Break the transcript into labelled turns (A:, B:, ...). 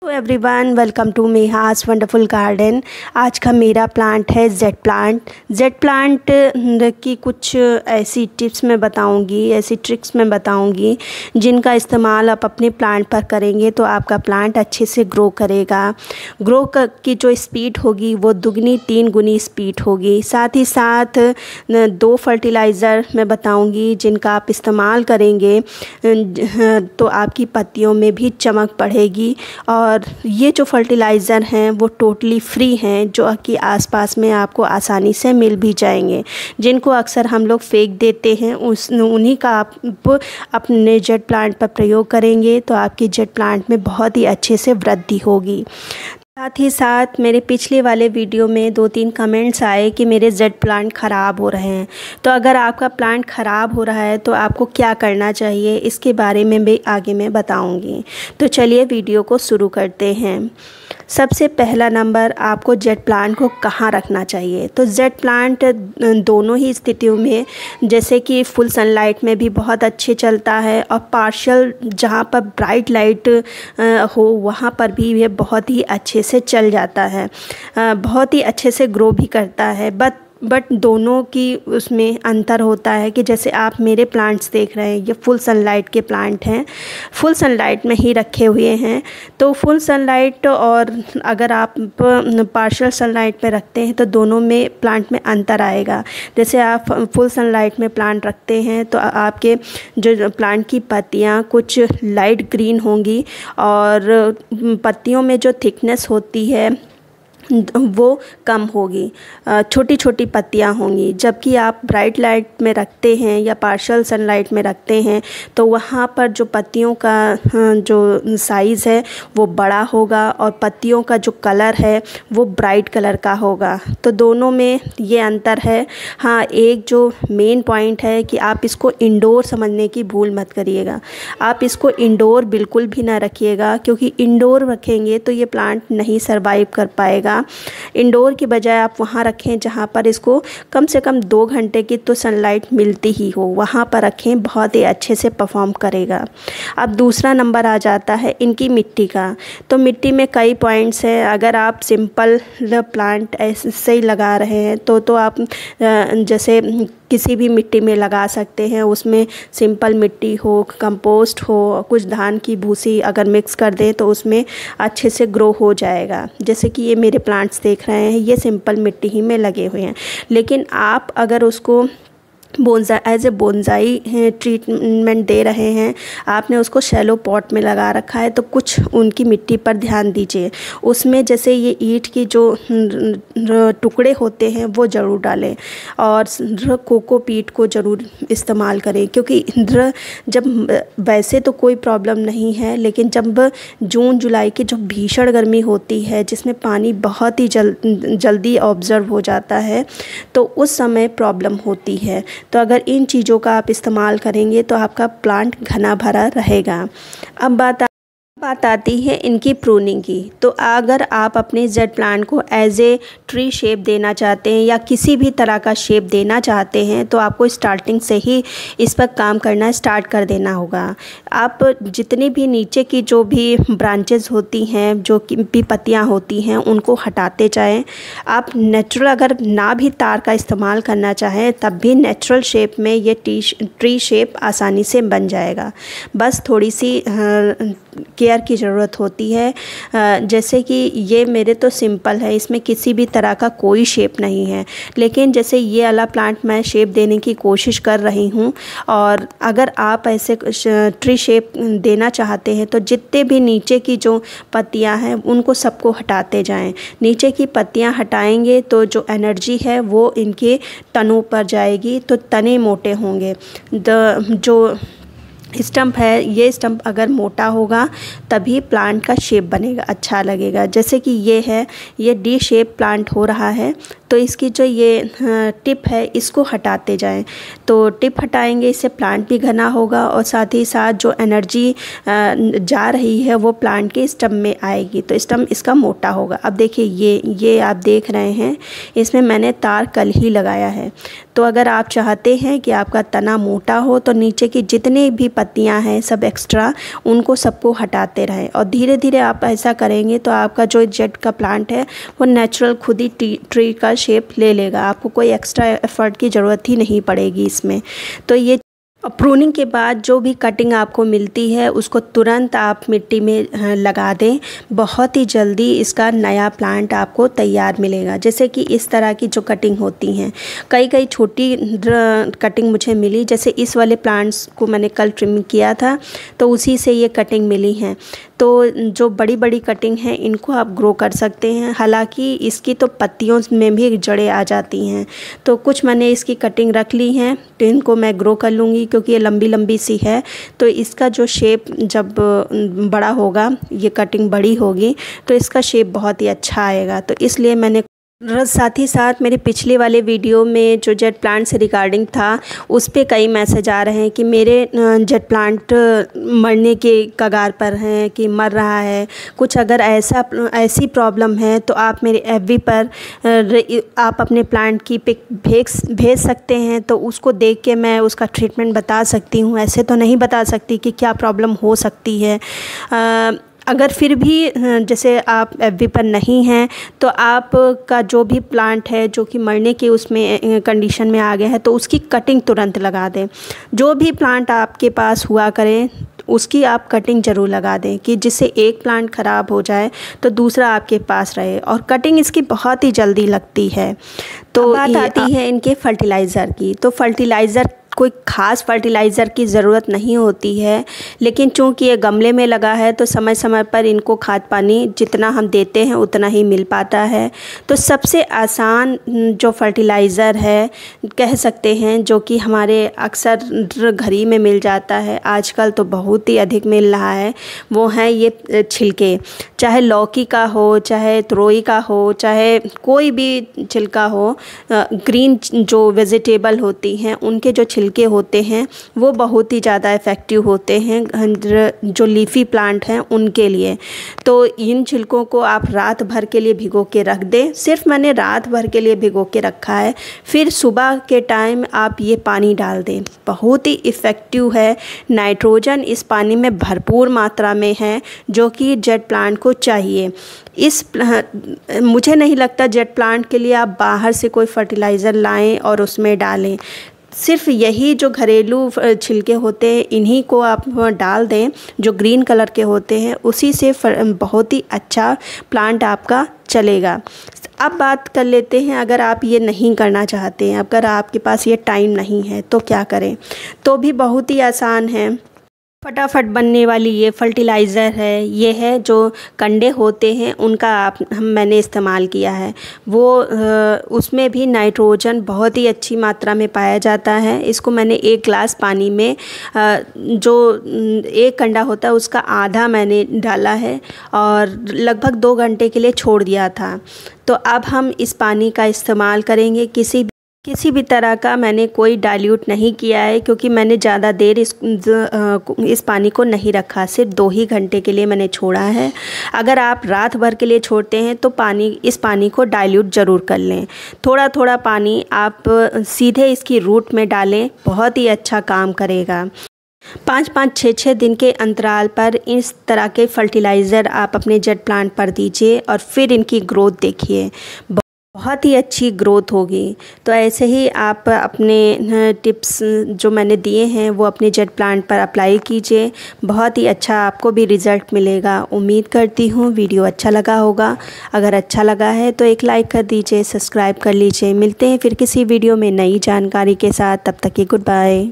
A: Hello everyone, welcome to Meha's wonderful garden. आज का मेरा प्लांट है जेड प्लांट। जेड प्लांट की कुछ ऐसी टिप्स मैं बताऊंगी, ऐसी ट्रिक्स मैं बताऊंगी जिनका इस्तेमाल आप अपने प्लांट पर करेंगे तो आपका प्लांट अच्छे से ग्रो करेगा। ग्रो की जो स्पीड होगी वो दुगनी 3 गुनी स्पीड होगी। साथ ही साथ 2 फर्टिलाइज़र मैं बताऊँगी जिनका आप इस्तेमाल करेंगे तो आपकी पत्तियों में भी चमक बढ़ेगी। और ये जो फर्टिलाइज़र हैं वो टोटली फ्री हैं, जो कि आसपास में आपको आसानी से मिल भी जाएंगे, जिनको अक्सर हम लोग फेंक देते हैं। उन्हीं का आप अपने जेड प्लांट पर प्रयोग करेंगे तो आपकी जेड प्लांट में बहुत ही अच्छे से वृद्धि होगी। साथ ही साथ मेरे पिछले वाले वीडियो में 2-3 कमेंट्स आए कि मेरे जेड प्लांट ख़राब हो रहे हैं। तो अगर आपका प्लांट ख़राब हो रहा है तो आपको क्या करना चाहिए, इसके बारे में भी आगे मैं बताऊंगी। तो चलिए वीडियो को शुरू करते हैं। सबसे पहला नंबर, आपको जेड प्लांट को कहाँ रखना चाहिए। तो जेड प्लांट दोनों ही स्थितियों में, जैसे कि फुल सनलाइट में भी बहुत अच्छे चलता है और पार्शियल जहाँ पर ब्राइट लाइट हो वहाँ पर भी ये बहुत ही अच्छे से चल जाता है, बहुत ही अच्छे से ग्रो भी करता है। बट दोनों की उसमें अंतर होता है कि जैसे आप मेरे प्लांट्स देख रहे हैं, ये फुल सनलाइट के प्लांट हैं, फुल सनलाइट में ही रखे हुए हैं। तो फुल सनलाइट और अगर आप पार्शियल सनलाइट पे रखते हैं तो दोनों में प्लांट में अंतर आएगा। जैसे आप फुल सनलाइट में प्लांट रखते हैं तो आपके जो प्लांट की पत्तियाँ कुछ लाइट ग्रीन होंगी और पत्तियों में जो थिकनेस होती है वो कम होगी, छोटी छोटी पत्तियां होंगी। जबकि आप ब्राइट लाइट में रखते हैं या पार्शियल सनलाइट में रखते हैं तो वहाँ पर जो पत्तियों का जो साइज़ है वो बड़ा होगा और पत्तियों का जो कलर है वो ब्राइट कलर का होगा। तो दोनों में ये अंतर है। हाँ, एक जो मेन पॉइंट है कि आप इसको इंडोर समझने की भूल मत करिएगा। आप इसको इंडोर बिल्कुल भी ना रखिएगा, क्योंकि इंडोर रखेंगे तो ये प्लांट नहीं सर्वाइव कर पाएगा। इंडोर की बजाय आप वहाँ रखें जहाँ पर इसको कम से कम 2 घंटे की तो सनलाइट मिलती ही हो, वहाँ पर रखें, बहुत ही अच्छे से परफॉर्म करेगा। अब दूसरा नंबर आ जाता है इनकी मिट्टी का। तो मिट्टी में कई पॉइंट्स हैं। अगर आप सिंपल प्लांट ऐसे ही लगा रहे हैं तो आप जैसे किसी भी मिट्टी में लगा सकते हैं। उसमें सिंपल मिट्टी हो, कंपोस्ट हो, कुछ धान की भूसी अगर मिक्स कर दें तो उसमें अच्छे से ग्रो हो जाएगा। जैसे कि ये मेरे प्लांट्स देख रहे हैं, ये सिंपल मिट्टी ही में लगे हुए हैं। लेकिन आप अगर उसको एज ए बोनसाई ट्रीटमेंट दे रहे हैं, आपने उसको शैलो पॉट में लगा रखा है, तो कुछ उनकी मिट्टी पर ध्यान दीजिए। उसमें जैसे ये ईंट की जो टुकड़े होते हैं वो ज़रूर डालें और कोकोपीट को ज़रूर इस्तेमाल करें, क्योंकि जब वैसे तो कोई प्रॉब्लम नहीं है, लेकिन जब जून जुलाई की जो भीषण गर्मी होती है जिसमें पानी बहुत ही जल्दी ऑब्ज़र्व हो जाता है तो उस समय प्रॉब्लम होती है। तो अगर इन चीज़ों का आप इस्तेमाल करेंगे तो आपका प्लांट घना भरा रहेगा। अब बात आती है इनकी प्रूनिंग की। तो अगर आप अपने जेड प्लांट को एज ए ट्री शेप देना चाहते हैं या किसी भी तरह का शेप देना चाहते हैं तो आपको स्टार्टिंग से ही इस पर काम करना स्टार्ट कर देना होगा। आप जितनी भी नीचे की जो भी ब्रांचेस होती हैं, जो भी पत्तियां होती हैं, उनको हटाते जाएं। आप नेचुरल अगर ना भी तार का इस्तेमाल करना चाहें तब भी नेचुरल शेप में ये ट्री शेप आसानी से बन जाएगा। बस थोड़ी सी केयर की ज़रूरत होती है। जैसे कि ये मेरे तो सिंपल है, इसमें किसी भी तरह का कोई शेप नहीं है, लेकिन जैसे ये वाला प्लांट मैं शेप देने की कोशिश कर रही हूँ। और अगर आप ऐसे ट्री शेप देना चाहते हैं तो जितने भी नीचे की जो पत्तियाँ हैं उनको सबको हटाते जाएं। नीचे की पत्तियाँ हटाएंगे तो जो एनर्जी है वो इनके तनों पर जाएगी, तो तने मोटे होंगे। जो स्टम्प है, ये स्टम्प अगर मोटा होगा तभी प्लांट का शेप बनेगा, अच्छा लगेगा। जैसे कि ये है, ये डी शेप प्लांट हो रहा है, तो इसकी जो ये टिप है इसको हटाते जाएं। तो टिप हटाएंगे, इससे प्लांट भी घना होगा और साथ ही साथ जो एनर्जी जा रही है वो प्लांट के स्टम में आएगी, तो स्टम इसका मोटा होगा। अब देखिए ये आप देख रहे हैं, इसमें मैंने तार कल ही लगाया है। तो अगर आप चाहते हैं कि आपका तना मोटा हो तो नीचे की जितनी भी पत्तियां हैं सब एक्स्ट्रा, उनको सबको हटाते रहें और धीरे धीरे आप ऐसा करेंगे तो आपका जो जेट का प्लांट है वो नेचुरल खुद ही ट्री का शेप ले लेगा। आपको कोई एक्स्ट्रा एफर्ट की ज़रूरत ही नहीं पड़ेगी इसमें। तो ये प्रूनिंग के बाद जो भी कटिंग आपको मिलती है उसको तुरंत आप मिट्टी में लगा दें। बहुत ही जल्दी इसका नया प्लांट आपको तैयार मिलेगा। जैसे कि इस तरह की जो कटिंग होती हैं, कई छोटी कटिंग मुझे मिली। जैसे इस वाले प्लांट्स को मैंने कल ट्रिम किया था तो उसी से ये कटिंग मिली हैं। तो जो बड़ी कटिंग है इनको आप ग्रो कर सकते हैं। हालांकि इसकी तो पत्तियों में भी जड़ें आ जाती हैं, तो कुछ मैंने इसकी कटिंग रख ली हैं, तो इनको मैं ग्रो कर लूँगी क्योंकि ये लंबी सी है। तो इसका जो शेप जब बड़ा होगा, ये कटिंग बड़ी होगी तो इसका शेप बहुत ही अच्छा आएगा। तो इसलिए मैंने साथ ही साथ मेरे पिछले वाले वीडियो में जो जेट प्लांट से रिगार्डिंग था उस पे कई मैसेज आ रहे हैं कि मेरे जेट प्लांट मरने के कगार पर हैं कि मर रहा है। कुछ अगर ऐसी प्रॉब्लम है तो आप मेरे FB पर आप अपने प्लांट की पिक भेज सकते हैं, तो उसको देख के मैं उसका ट्रीटमेंट बता सकती हूँ। ऐसे तो नहीं बता सकती कि क्या प्रॉब्लम हो सकती है। अगर फिर भी जैसे आप FB पर नहीं हैं तो आपका जो भी प्लांट है जो कि मरने की उसमें कंडीशन में आ गया है तो उसकी कटिंग तुरंत लगा दें। जो भी प्लांट आपके पास हुआ करें उसकी आप कटिंग ज़रूर लगा दें कि जिससे एक प्लांट ख़राब हो जाए तो दूसरा आपके पास रहे। और कटिंग इसकी बहुत ही जल्दी लगती है। तो बात आती है इनके फर्टिलाइज़र की। तो फर्टिलाइज़र कोई ख़ास फर्टिलाइज़र की ज़रूरत नहीं होती है, लेकिन चूँकि ये गमले में लगा है तो समय समय पर इनको खाद पानी जितना हम देते हैं उतना ही मिल पाता है। तो सबसे आसान जो फर्टिलाइज़र है कह सकते हैं, जो कि हमारे अक्सर घर ही में मिल जाता है, आजकल तो बहुत ही अधिक मिल रहा है, वो है ये छिलके। चाहे लौकी का हो, चाहे तुरई का हो, चाहे कोई भी छिलका हो, ग्रीन जो वेजिटेबल होती हैं उनके जो छिलके होते हैं वो बहुत ही ज़्यादा इफ़ेक्टिव होते हैं जो लीफी प्लांट हैं उनके लिए। तो इन छिलकों को आप रात भर के लिए भिगो के रख दें। सिर्फ मैंने रात भर के लिए भिगो के रखा है, फिर सुबह के टाइम आप ये पानी डाल दें। बहुत ही इफ़ेक्टिव है। नाइट्रोजन इस पानी में भरपूर मात्रा में है जो कि जेट प्लांट को चाहिए। मुझे नहीं लगता जेट प्लांट के लिए आप बाहर से कोई फर्टिलाइज़र लाएं और उसमें डालें। सिर्फ यही जो घरेलू छिलके होते हैं इन्हीं को आप डाल दें, जो ग्रीन कलर के होते हैं, उसी से बहुत ही अच्छा प्लांट आपका चलेगा। अब बात कर लेते हैं, अगर आप ये नहीं करना चाहते हैं, अगर आपके पास ये टाइम नहीं है तो क्या करें। तो भी बहुत ही आसान है, फटाफट बनने वाली ये फर्टिलाइज़र है। ये है जो कंडे होते हैं उनका मैंने इस्तेमाल किया है। वो उसमें भी नाइट्रोजन बहुत ही अच्छी मात्रा में पाया जाता है। इसको मैंने 1 ग्लास पानी में जो 1 कंडा होता है उसका आधा मैंने डाला है और लगभग 2 घंटे के लिए छोड़ दिया था। तो अब हम इस पानी का इस्तेमाल करेंगे। किसी भी तरह का मैंने कोई डाइल्यूट नहीं किया है क्योंकि मैंने ज़्यादा देर इस पानी को नहीं रखा, सिर्फ 2 ही घंटे के लिए मैंने छोड़ा है। अगर आप रात भर के लिए छोड़ते हैं तो इस पानी को डाइल्यूट ज़रूर कर लें। थोड़ा थोड़ा पानी आप सीधे इसकी रूट में डालें, बहुत ही अच्छा काम करेगा। 5-5, 6-6 दिन के अंतराल पर इस तरह के फर्टिलाइज़र आप अपने जेट प्लांट पर दीजिए और फिर इनकी ग्रोथ देखिए, बहुत ही अच्छी ग्रोथ होगी। तो ऐसे ही आप अपने टिप्स जो मैंने दिए हैं वो अपने जेट प्लांट पर अप्लाई कीजिए, बहुत ही अच्छा आपको भी रिज़ल्ट मिलेगा। उम्मीद करती हूँ वीडियो अच्छा लगा होगा। अगर अच्छा लगा है तो एक लाइक कर दीजिए, सब्सक्राइब कर लीजिए। मिलते हैं फिर किसी वीडियो में नई जानकारी के साथ, तब तक के गुड बाय।